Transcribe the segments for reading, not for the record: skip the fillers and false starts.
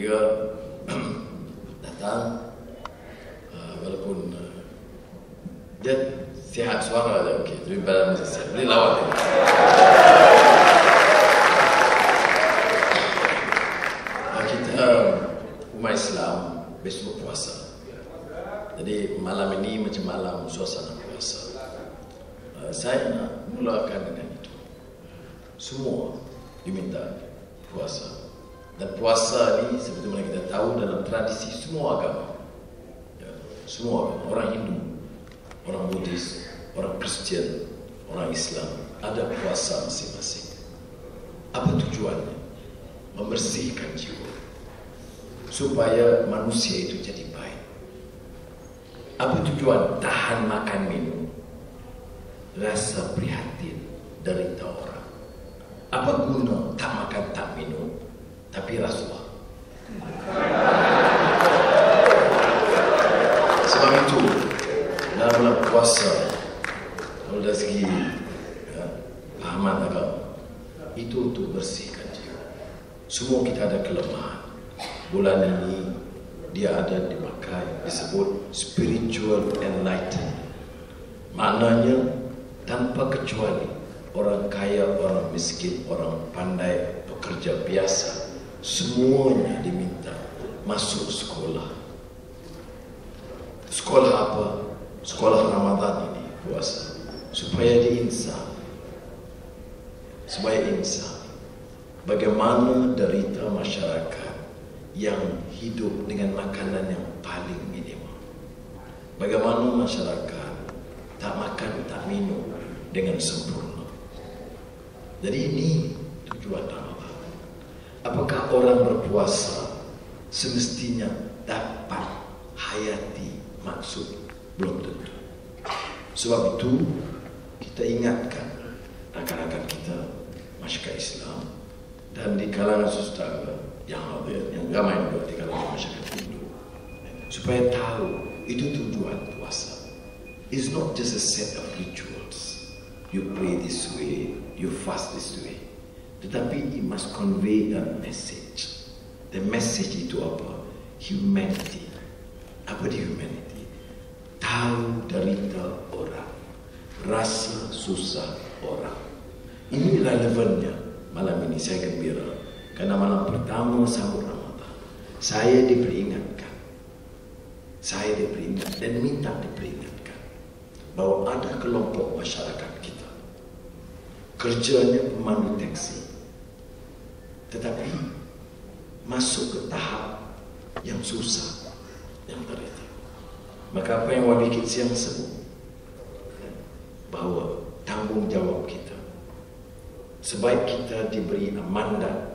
kira datang, walaupun dia sihat suara dia okey, tapi badan masih sihat. Boleh lawan dia. Kita umat Islam besok puasa. Jadi malam ini macam malam suasana puasa. Saya nak mulakan dengan itu. Semua diminta puasa. Dan puasa ni seperti mana kita tahu dalam tradisi semua agama. Ya, semua agama. Orang Hindu, orang Buddhis, orang Kristian, orang Islam ada puasa masing-masing. Apa tujuannya? Membersihkan jiwa supaya manusia itu jadi baik. Apa tujuan tahan makan minum? Rasa prihatin derita orang. Apa guna tak makan tak minum tapi rasuah? Sebab itu dalam bulan puasa, kalau dari segi pahaman agama, itu untuk bersihkan jiwa. Semua kita ada kelemahan. Bulan ini dia ada dipakai disebut spiritual enlightenment. Maknanya tanpa kecuali orang kaya, orang miskin, orang pandai, pekerja biasa, semuanya diminta masuk sekolah. Sekolah apa? Sekolah Ramadan ini, puasa, supaya diinsaf. Supaya insaf bagaimana derita masyarakat yang hidup dengan makanan yang paling minimum. Bagaimana masyarakat tak makan, tak minum dengan sempurna. Jadi ini tujuan Ramadan. Apakah orang berpuasa semestinya dapat hayati maksud? Belum tentu. Sebab itu kita ingatkan rakan-rakan kita, masyarakat Islam dan di kalangan saudara yang hadir, yang ramai di kalangan masyarakat Hindu, supaya tahu itu tujuan puasa. It's not just a set of rituals. You pray this way, you fast this way. Tetapi it must convey a message. The message itu apa? Humanity. Apa di humanity? Tahu derita orang, rasa susah orang. Ini relevannya malam ini. Saya gembira karena malam pertama sahur Ramadan saya diperingatkan. Saya diperingatkan dan minta diperingatkan bahawa ada kelompok masyarakat kita kerjanya pemandu taksi, tetapi masuk ke tahap yang susah, yang derita. Maka apa yang Wabi Kitsiang sebut, bahawa tanggungjawab kita, sebaik kita diberi amanah,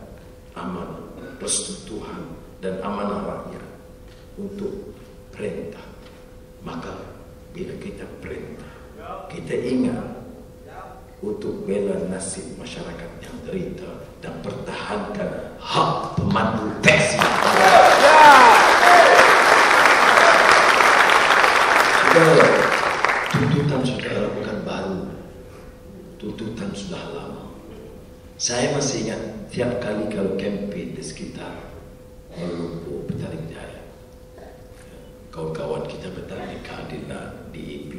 restu Tuhan dan amanah rakyat untuk perintah, maka bila kita perintah, kita ingat untuk bela nasib masyarakat yang derita dan pertahankan hak pemandu taksi. Saudara, tuntutan saudara bukan baru, tuntutan sudah lama. Saya masih ingat tiap kali kalau kempen di sekitar Kuala Lumpur, Petaling Jaya, kawan-kawan kita bertanya di Keadilan, di EP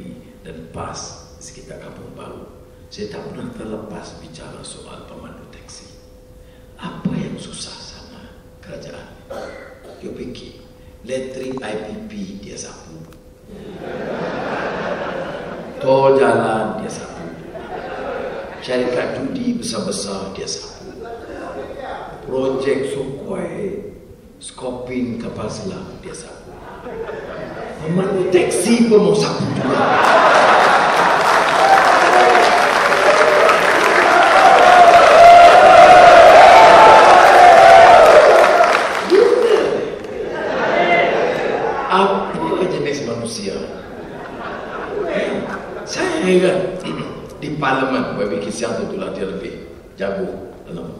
dan PAS di sekitar Kampung Baru, saya tak pernah terlepas bicara soal pemandu taksi. Apa yang susah sama kerajaan? You fikir letrik IPP dia sapu, tol jalan dia sapu, syarikat judi besar-besar dia sapu, projek Sukhoi, Skopin kapal selam dia sapu, pemandu taksi pun mau sapu juga. Apa jenis manusia? Saya heran di parlimen, Wabi Kitsiang tentulah dia lebih jago dalam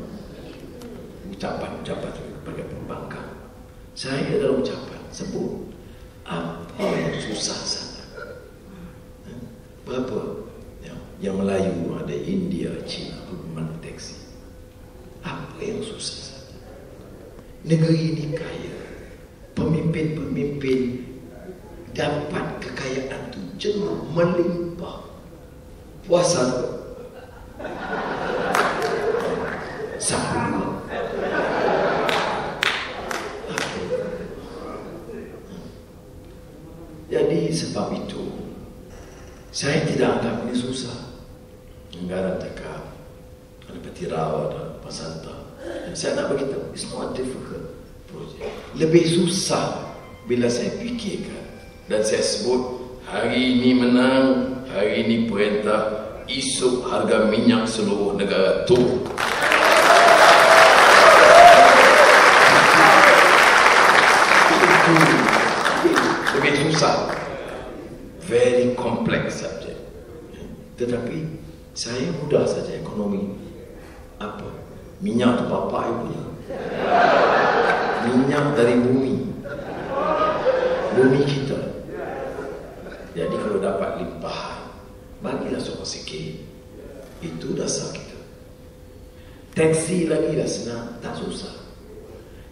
ucapan-ucapan sebagai pembangkang. Saya dalam ucapan sebut apa yang susah sana. Berapa yang Melayu ada, India, China, pemandu taksi. Apa yang susah sana? negeri ini kaya. Pemimpin-pemimpin dapat kekayaan itu cuma melimpah. Puasa sama. Jadi sebab itu saya tidak anggap ini susah. Negara cakap ada Petirawa dan Pasanta. Saya nak beritahu, it's not difficult project. Lebih susah bila saya fikirkan dan saya sebut hari ini menang, hari ini perintah, esok harga minyak seluruh negara turun. Lebih susah, very complex subject. Tetapi saya mudah saja ekonomi. Apa? Minyak tu bapak yang punya. Minyak dari bumi. Bumi kita. Jadi kalau dapat limpahan, bagilah sok sikit. Itu dasar kita. Teksi lagi dah senang, tak susah.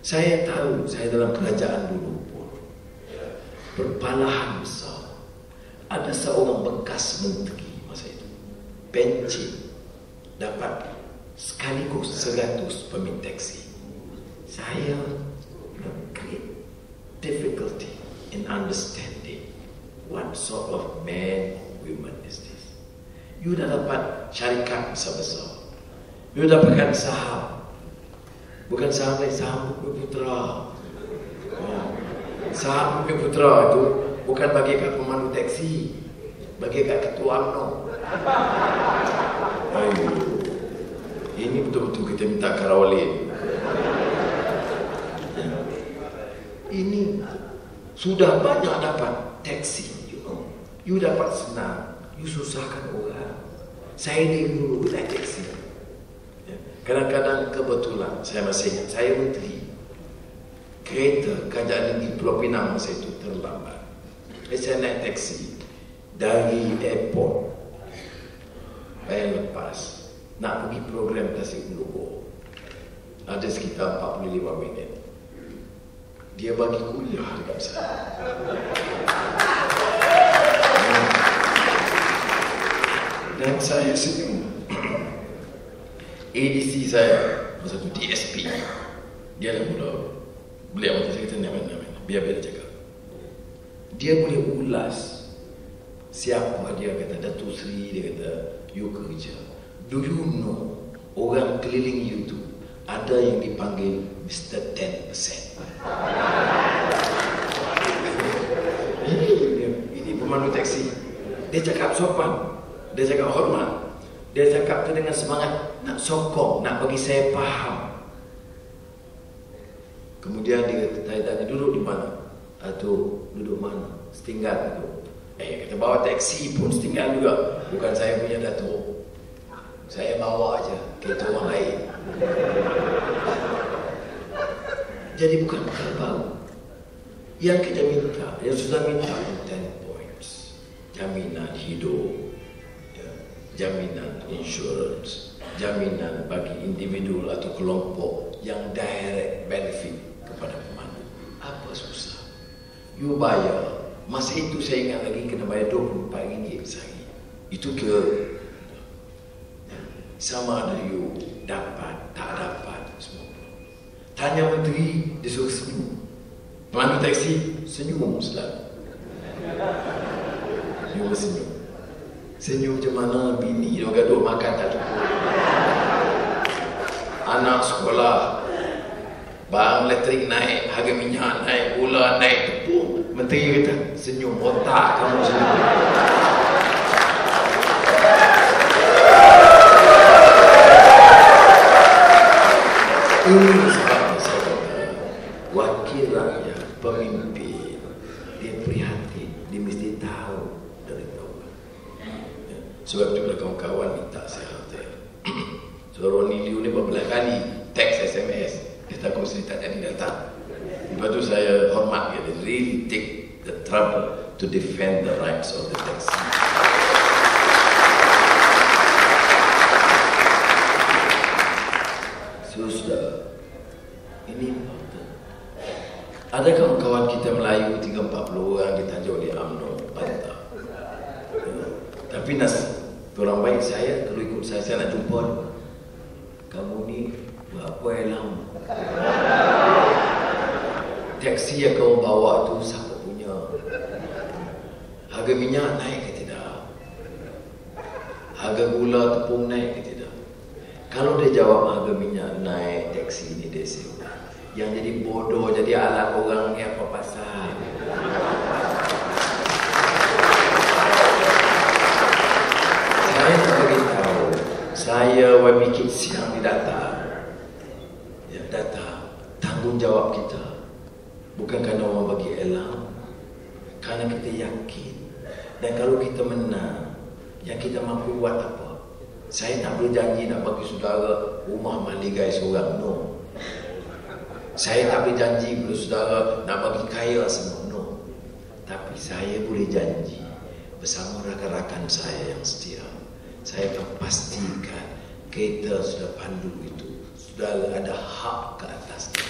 Saya tahu, saya dalam kerajaan dulu pun berpalahan besar. Ada seorang bekas menteri masa itu, pencin, dapat sekaligus 100 pemilik teksi. Saya create difficulty in understanding what sort of man or woman is this. You dah dapat syarikat besar-besar. You dapatkan saham. Bukan saham lain, saham Bumi Putra. Saham Bumi Putra itu bukan bagi kat pemandu teksi, bagi kat ketua UMNO. Ini betul-betul kita minta karawali. Ini sudah banyak dapat teksi, you dapat senang, you susahkan orang. Saya dulu naik teksi. Kadang-kadang kebetulan, saya masih ingat, saya menteri. Kereta kerajaan negeri Pulau Pinang masa itu terlambat. Saya naik teksi dari airport. Saya lepas nak pergi program Tasik Meloko. Ada sekitar 45 minit. Dia bagi kuliah dekat saya. Dan saya senyum. ADC saya masa tu DSP, dia yang mula beliau macam saya kata nama-nama biar dia cakap, dia boleh ulas siapa dia kata Datuk Seri, dia kata you kerja, do you know orang keliling you tu ada yang dipanggil Mr. 10%. Ini pemandu teksi, dia cakap sopan, dia cakap hormat. Dia cakap tu dengan semangat nak sokong, nak bagi saya faham. Kemudian dia tanya, duduk di mana? Atau duduk mana? Setinggal tu. Kata bawa teksi pun setinggal juga. Bukan saya punya Datuk. Saya bawa aja kereta orang lain. Jadi bukan baru. Yang kita minta, yang sudah minta 10 points. Jaminan hidup, jaminan insurance, jaminan bagi individu atau kelompok yang direct benefit kepada pemandu. Apa susah? You bayar. Masa itu saya ingat lagi kena bayar RM24 sehari. Itu ke sama ada you dapat, tak dapat, semua. Tanya menteri, dia suruh senyum. Pemandu teksi, senyum selalu. You senyum. Senyum macam mana bini dia gaduh makan tak cukup. Anak sekolah, barang elektrik naik, harga minyak naik, gula naik, tepung. Menteri kata, senyum otak kamu senyum. Ini sebabnya saya kata, wakil rakyat, pemimpin, dia prihatin, dia mesti tahu dari tahu. Sebab itu kawan-kawan minta saya hotel. So Roni Liu ni beberapa kali teks SMS, dia tak kongsi tak jadi datang. Lepas tu saya hormat dia, they really take the trouble to defend the rights of the taxi. Sudah, ini important. Ada kawan-kawan kita Melayu 3-40 orang ditajuk oleh UMNO Pantang. Tapi orang baik saya, kalau ikut saya nak jumpa, kamu ni buat apa elang? Taksi yang kau bawa tu siapa punya? Harga minyak naik ke tidak? Harga gula tepung naik ke tidak? Kalau dia jawab harga minyak naik, taksi ni dia sewa. Yang jadi bodoh, jadi alat orang ni apa pasal? Saya nak beritahu, saya YB Kids yang didata. Ya, data tanggungjawab kita. Bukan kerana orang bagi elang, kerana kita yakin. Dan kalau kita menang, yang kita mampu buat apa? Saya tak berjanji nak bagi saudara rumah maligai seorang, no. Saya tak boleh janji kepada saudara nak bagi kaya semua, no. Tapi saya boleh janji bersama rakan-rakan saya yang setia, saya akan pastikan kereta sudah pandu itu sudah ada hak ke atasnya.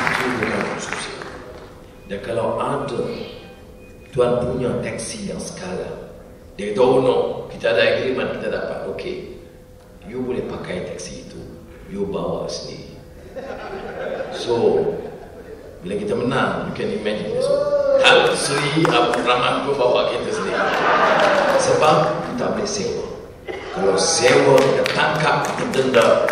Itu bukan susah. Dan kalau ada tuan punya taksi yang sekarang, dia kata, oh no, kita ada agreement, kita dapat, okey, you boleh pakai taksi itu, you bawa sendiri. So, bila kita menang, you can imagine, so, Tan Sri Abdul Rahman tu bawa kita sendiri. Sebab kita boleh sewa. Kalau sewa, kita tangkap, kita denda.